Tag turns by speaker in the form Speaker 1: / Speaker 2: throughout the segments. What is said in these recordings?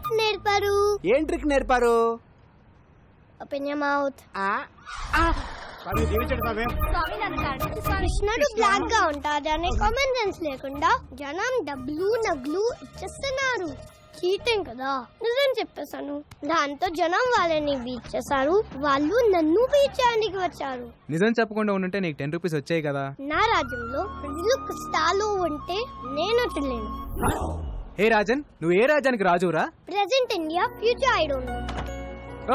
Speaker 1: Trick నేర్పారు.
Speaker 2: ఏం trick నేర్పారు?
Speaker 1: Open your mouth. కృష్ణుడు బ్లాక్ గా ఉంటాడు అనే కామన్ సెన్స్ లేకుండా జనం డబ్బులు నగ్లు ఇచ్చేస్తున్నారు. చీటింగ్ కదా. నిజం చెప్పేశాను. దాంతో జనం వాళ్ళని బీచ్ చేశారు. వాళ్ళు నన్ను బీచ్ చేయడానికి వచ్చారు.
Speaker 2: నిజం చెప్పకుండా ఉంటే నీకు 10 రూపీస్ వచ్చాయి కదా.
Speaker 1: నా రాజ్యంలో ప్రజలు కష్టాలు ఉంటే నేను చెల్లేను.
Speaker 2: హే రాజన్, నువ్వు ఏ రాజ్యానికి రాజురా?
Speaker 1: Present India, future I don't know.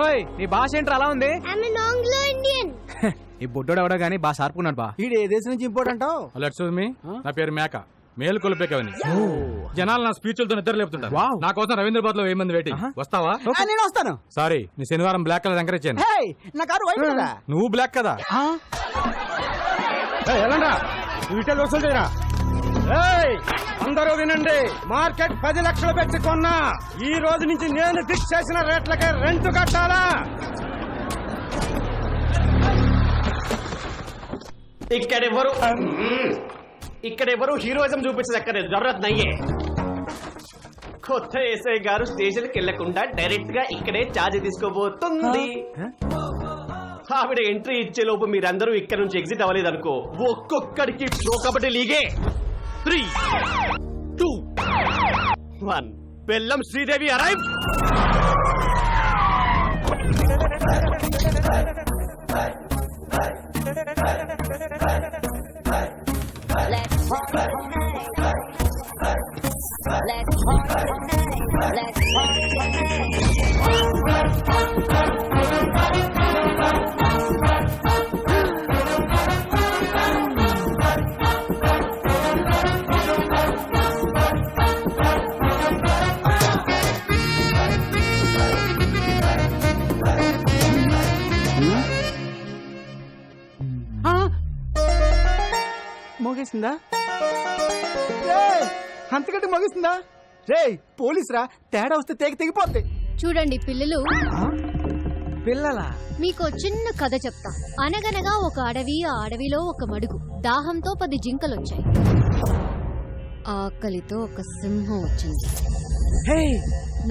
Speaker 2: ఓయ్, నీ భాష ఏంట్రా అలా ఉంది?
Speaker 1: I'm an Anglo Indian.
Speaker 2: ఈ బొడ్డోడు ఎవడో గానీ బాగా షార్పుకున్నాడు బా.
Speaker 3: ఈడు ఏ దేశం నుంచి ఇంపోర్ట్ అంటావు?
Speaker 4: నా పేరు మేక, మేలు కొలిపేకవని. జనాలు నా స్పీచ్లతో నిద్ర లేపుతుంటారు.
Speaker 2: వావ్.
Speaker 4: నా కోసం రవీంద్రబాద్ లో 1000 మంది వెయిటింగ్. వస్తావా?
Speaker 3: నేను వస్తాను.
Speaker 4: సారీ, నీ శనివారం బ్లాక్ కలర్ ఎంకరేజ్ చేయను.
Speaker 3: హే, నా కారు వైట్ కదా.
Speaker 4: నువ్వు బ్లాక్ కదా. వసూలు చేయరా. అందరూ వినండి, మార్కెట్ 10 లక్షలు పెట్టి కొన్నా. ఈ రోజు నుంచి నేను ఫిక్స్ చేసిన రేట్లకే రెంట్ కట్టాలా?
Speaker 5: ఇక్కడెవరు హీరోయిజం చూపించదక్కర్లేదు. జరూరత్ నయ్యే. కొత్త ఎస్ఐ గారు స్టేషన్ కి వెళ్లకుండా డైరెక్ట్ గా ఇక్కడే ఛార్జ్ తీసుకోబోతుంది. ఆవిడ ఎంట్రీ ఇచ్చే లోపు మీరందరూ ఇక్కడ నుంచి ఎగ్జిట్ అవ్వలేదు అనుకో, ఒక్కొక్కడికి ప్రో కబడ్డీ లీగే 3, 2, 1. బెల్లం శ్రీదేవి అరైవ్.
Speaker 3: మోగేసిందా? అంతకంటే మోగేసిందా? రే పోలీస్ రా, తేడా వస్తే తెగిపోద్ది.
Speaker 6: చూడండి పిల్లలు,
Speaker 2: పిల్లలా?
Speaker 6: మీకు చిన్న కథ చెప్తా. అనగనగా ఒక అడవి, ఆ అడవిలో ఒక మడుగు. దాహంతో 10 జింకలొచ్చాయి. ఆకలితో ఒక సింహం వచ్చింది.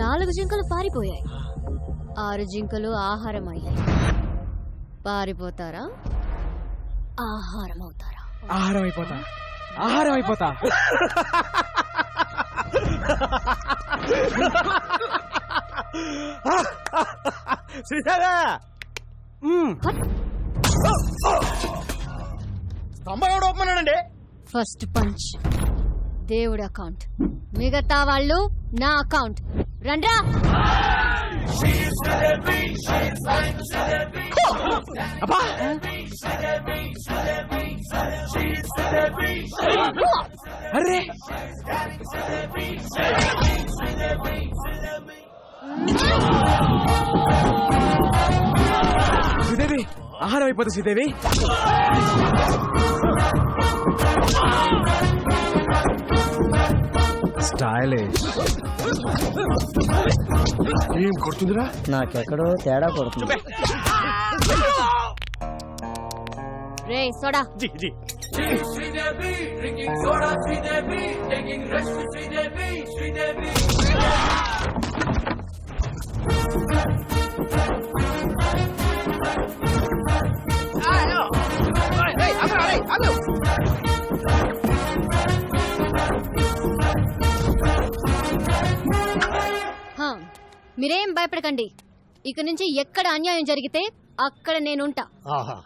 Speaker 6: 4 జింకలు పారిపోయాయి. 6 జింకలు ఆహారం అయ్యాయి. పారిపోతారా, ఆహారం అవుతారా?
Speaker 2: ఆహారం అయిపోతా, ఆహారం అయిపోతా.
Speaker 3: శ్రీదేవా, స్తంభం ఎవడు ఒప్పమన్నాడండి?
Speaker 6: ఫస్ట్ పంచ్ దేవుడి అకౌంట్, మిగతా వాళ్ళు నా అకౌంట్. రండ్రా.
Speaker 2: అరే శ్రీదేవి, ఆహారం అయిపోతా శ్రీదేవి. స్టైలిష్.
Speaker 4: ఏం కొడుతుందిరా?
Speaker 3: నాకెక్కడో తేడా కొడుతుంది.
Speaker 6: రే సోడా.
Speaker 5: జీ జీ.
Speaker 6: మీరేం భయపడకండి. ఇక నుంచి ఎక్కడ అన్యాయం జరిగితే అక్కడ నేనుంటా.
Speaker 7: ఆహా,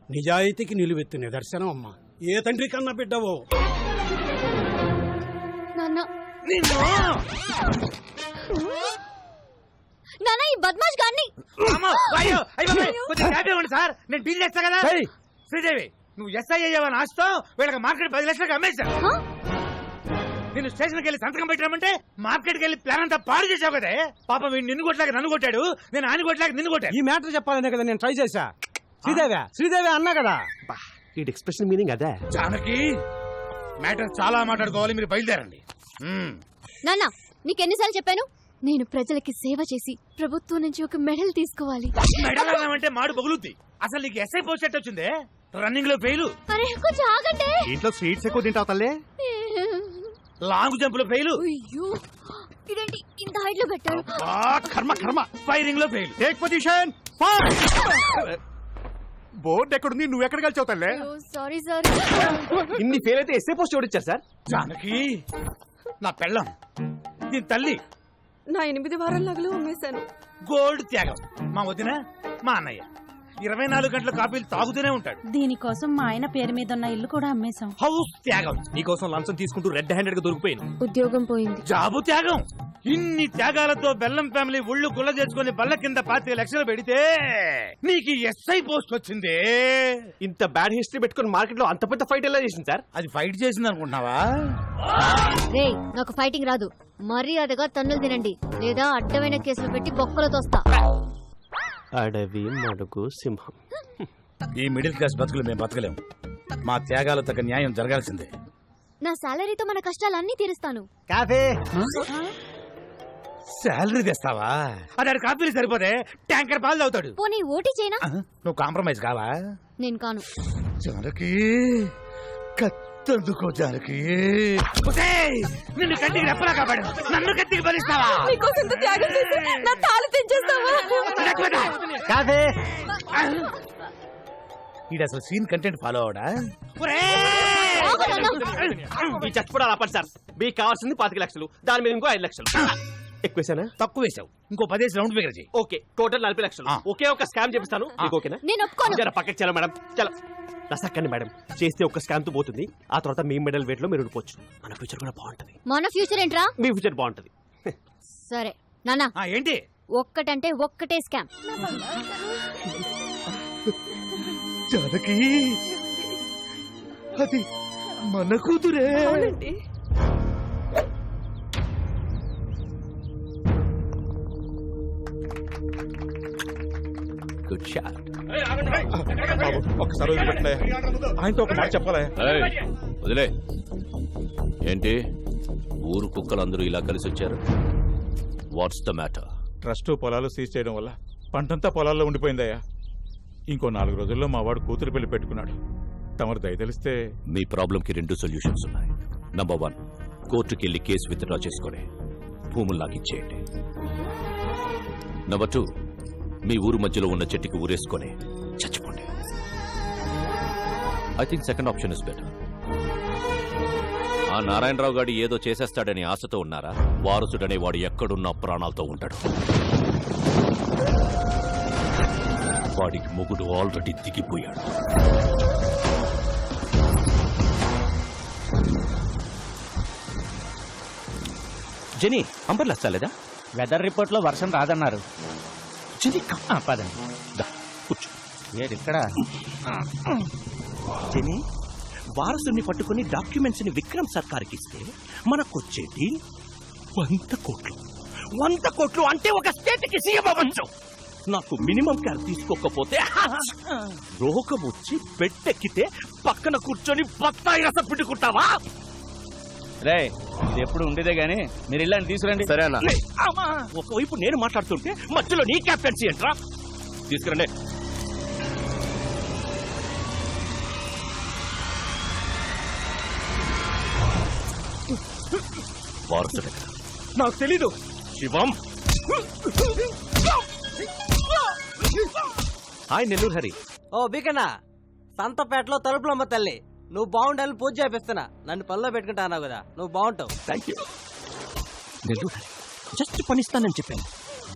Speaker 7: నిజాయితీకి నిలువెత్తు నిదర్శనం అమ్మా. ఏ తండ్రి కన్నా బిడ్డవో.
Speaker 6: నాన్న, ఈ బద్మాష్ గాన్ని.
Speaker 3: సార్, నేను డీల్ చేస్తా కదా. శ్రీదేవి, నువ్వు ఎస్ఐ అయ్యావని ఆశతో వీళ్ళకి మార్కెట్ 10 లక్షలకు అమ్మేశాను. నేను స్టేషన్కి వెళ్ళి సంతకం పెట్టామంటే మార్కెట్కి వెళ్ళి ప్లాన్ అంతా పాడు చేసావు కదే. పాపం వీడు నిన్ను కొట్టలేక నన్ను కొట్టాడు, నేను ఆయన కొట్టలేక నిన్ను కొట్టాడు.
Speaker 7: ఈ మ్యాటర్ చెప్పాలనే కదా నేను ట్రై చేశా. శ్రీదేవి అన్నా కదా.
Speaker 5: ఈ ఎక్స్ప్రెషన్ మీనింగ్ అదే.
Speaker 7: జానకి, మ్యాటర్ చాలా మాట్లాడుకోవాలి, మీరు బయలుదేరండి.
Speaker 6: నాన్న, నీకెన్నిసార్లు చెప్పాను, నేను ప్రజలకి సేవ చేసి ప్రభుత్వం నుంచి ఒక మెడల్ తీసుకోవాలి.
Speaker 3: మెడల్ అన్నామంటే మాడు పగులుద్ది. అసలు నీకు ఎస్ఐ పోస్ట్ ఎట్ వచ్చిందే? రన్నింగ్ లో ఫెయిల్.
Speaker 6: అరే కొంచెం ఆగండి.
Speaker 5: ఇంట్లో స్వీట్స్ ఎక్కువ తింటావు తల్లే.
Speaker 3: లాంగ్ జంప్ లో ఫెయిల్.
Speaker 6: అయ్యో, ఇదేంటి ఇంత ఫైట్ లో పెట్టారు.
Speaker 3: కర్మ కర్మ, ఫైరింగ్ లో ఫెయిల్.
Speaker 4: Take position. బోర్డు ఎక్కడుంది? నువ్వు ఎక్కడ కలిసి అవుతాలే?
Speaker 6: Sorry sir.
Speaker 5: ఇన్ని ఫెయిల్ అయితే ఎస్ఏ పోస్ట్ ఓడిచ్చారు సార్.
Speaker 3: జానకి నా పెళ్ళం, దీని తల్లి.
Speaker 8: నా 8 వారాల నగలు అమ్మేశాను.
Speaker 3: గోల్డ్ త్యాగం. మా వదిన, మా అన్నయ్య 24 గంటల కాఫీలు తాగుతూనే ఉంటాడు.
Speaker 9: దీనికోసం మా ఆయన పేరు మీద ఉన్న ఇల్లు కూడా అమ్మేశాం.
Speaker 3: హౌస్ త్యాగం.
Speaker 2: నీకోసం లంచం తీసుకుంటూ రెడ్ హ్యాండెడ్ గా దొరికిపోయాను.
Speaker 6: ఉద్యోగం పోయింది.
Speaker 3: జాబు త్యాగం. ఇన్ని త్యాగాలతో బెల్లం ఫ్యామిలీ ఒళ్ళు గుల్ల చేసుకుని బల్ల కింద 25 లక్షలు పెడితే నీకు ఎస్ఐ పోస్ట్ వచ్చింది.
Speaker 5: ఇంత బ్యాడ్ హిస్టరీ పెట్టుకుని మార్కెట్ లో అంత పెద్ద ఫైట్ ఎలా చేసింది సార్?
Speaker 3: అది ఫైట్ చేసింది అనుకుంటున్నావా?
Speaker 6: రే నాకు ఫైటింగ్ రాదు. మర్యాదగా తన్నులు తినండి లేదా అడ్డమైన కేసులు పెట్టి బొక్కలు తోస్తా.
Speaker 5: అడవి మడుగు సింహం.
Speaker 3: ఈ మిడిల్ క్లాస్ బతుకులు మేము బతకలేం. మా త్యాగాలు తగ్గ న్యాయం జరగాల్సిందే.
Speaker 6: నా సాలరీతో మన కష్టాలన్నీ తీరుస్తాను.
Speaker 4: కాఫీ.
Speaker 3: శాలరీ తెస్తావా? అది కాపీలు సరిపోతే ట్యాంకర్ పాలు తాగుతాడు.
Speaker 6: పోనీ ఓటీ చేయనా?
Speaker 3: నువ్వు కాంప్రమైజ్ కావా?
Speaker 6: నేను కాను.
Speaker 3: జానకి కత్తందుకో జానకి. నిన్ను కత్తికి రెప్పలా కాపాడు, నన్ను కత్తికి బలిస్తావా?
Speaker 8: నీకోసం ఇంత త్యాగం చేసి నా తాళి తెంచేస్తావా?
Speaker 4: కాఫీ.
Speaker 3: ఇది అసలు సీన్ కంటెంట్ ఫాలో అవడా?
Speaker 5: ఈ చచ్చిపోవడాలు ఆపండి సార్. మీకు కావాల్సింది 25 లక్షలు, దాని మీద ఇంకో 5 లక్షలు. ఎక్కువేసానా?
Speaker 3: తక్కువ వేసావు. ఇంకో 10 రౌండ్ ఫిగర్ చేయి.
Speaker 5: ఓకే, టోటల్ 40 లక్షలు. ఒకే ఒక స్కామ్ చేపిస్తాను. మీకు ఓకేనా?
Speaker 6: నేను ఒప్పుకోను.
Speaker 5: జర పక్కకి చలో మేడం, చలో. నసక్కండి మేడం, చేస్తే ఒక స్కామ్ తో పోతుంది. ఆ తర్వాత మీ మెడల్ వెయిట్ లో మీరు ఉండిపోవచ్చు. మన ఫ్యూచర్ కూడా బాగుంటది.
Speaker 6: మన ఫ్యూచర్ ఏంట్రా?
Speaker 5: మీ ఫ్యూచర్ బాగుంటది.
Speaker 6: సరే నాన్న,
Speaker 3: ఏంటి
Speaker 6: ఒక్కటంటే ఒక్కటే స్కామ్.
Speaker 3: జానకి అది మన కూతురే.
Speaker 8: అవునండి.
Speaker 5: Good shot.
Speaker 4: ఒకసారి వదిలిపెట్టలే. ఆయనతో ఒక మాట చెప్పాలి.
Speaker 10: వదిలే. ఏంటి ఊరు కుక్కలందరూ ఇలా కలిసి వచ్చారు? What's the matter?
Speaker 11: ట్రస్ట్ పొలాలు సీజ్ చేయడం వల్ల పంటంతా పొలాల్లో ఉండిపోయిందయ్యా. ఇంకో 4 రోజుల్లో మా వాడు కూతురు పెళ్లి పెట్టుకున్నాడు. తమరు దయ తెలిస్తే.
Speaker 10: మీ ప్రాబ్లంకి 2 సొల్యూషన్స్ ఉన్నాయి. నంబర్ 1, కోర్టుకి వెళ్ళి కేసు విత్డ్రా చేసుకుని భూములు లాగిచ్చేయండి. నంబర్ 2, మీ ఊరు మధ్యలో ఉన్న చెట్టుకి ఊరేసుకొని చచ్చిపోండి. I think second option is better. ఆ నారాయణరావు గారు ఏదో చేసేస్తాడని ఆశతో ఉన్నారా? వారసుడనే వాడు ఎక్కడున్నా ప్రాణాలతో ఉంటాడు. వాడికి మొగుడు already దిగిపోయాడు. Genie, umbrella చాలేదా?
Speaker 2: Weather report లో వర్షం రాదన్నారు.
Speaker 10: జెనీ,
Speaker 2: పదండి.
Speaker 10: దా, కూర్చో.
Speaker 2: ఇక్కడ
Speaker 10: జెనీ, వారసుని పట్టుకుని డాక్యుమెంట్స్ ని విక్రమ్ సర్కార్కి ఇస్తే మనకొచ్చేది 100 కోట్లు. 100 కోట్లు అంటే ఒక స్టేట్ కి సీఎం అవ్వచ్చు. నాకు మినిమం కేర్ తీసుకోకపోతే రోగం వచ్చి బెడ్ ఎక్కితే పక్కన కూర్చొని బత్తాయి రసం పిండుకుంటావా?
Speaker 2: రే, ఇది ఎప్పుడు ఉండేదే గానీ మీరు ఇల్లని తీసుకురండి.
Speaker 10: సరే అన్న. ఒకవైపు నేను మాట్లాడుతుంటే మధ్యలో నీ క్యాప్టెన్సీ ఏంట్రా? తీసుకురండి. వారసుడు
Speaker 3: నాకు తెలీదు.
Speaker 10: శివం. హాయ్ నెల్లూరు హరి.
Speaker 12: ఓ బికనా, సంతపేటలో తలుపులమ్మ తల్లి, నువ్వు బాగుండాలని పూజ చేపిస్తున్నా. నన్ను పనిలో పెట్టుకుంటా అన్నావు కదా, నువ్వు బాగుంటావు.
Speaker 10: Thank you. Nellore Hari, just పనిస్తానని చెప్పాను.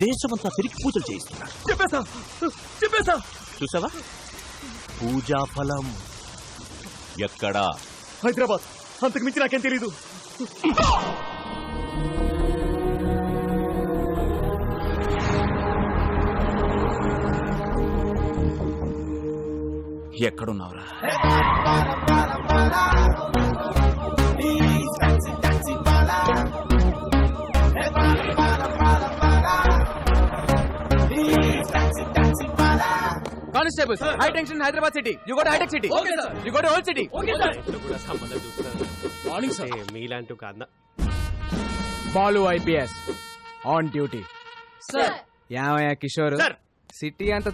Speaker 10: దేశమంతా తిరిగి పూజలు చేయిస్తున్నా.
Speaker 3: చెప్పేసా
Speaker 10: చూసావా? పూజా ఫలం ఎక్కడా?
Speaker 3: హైదరాబాద్. అంతకు మించి నాకేం తెలీదు.
Speaker 10: ఎక్కడున్నావురా?
Speaker 2: Constable, high tension Hyderabad city. You go to హైటెక్ city. Okay sir. You go to old city. Okay sir. Morning sir.
Speaker 5: మీలాంటి ఒక అన్న
Speaker 2: Balu IPS on duty.
Speaker 6: Sir.
Speaker 2: యామయ్య కిషోర్,
Speaker 5: సార్.
Speaker 2: సిటీ అంతా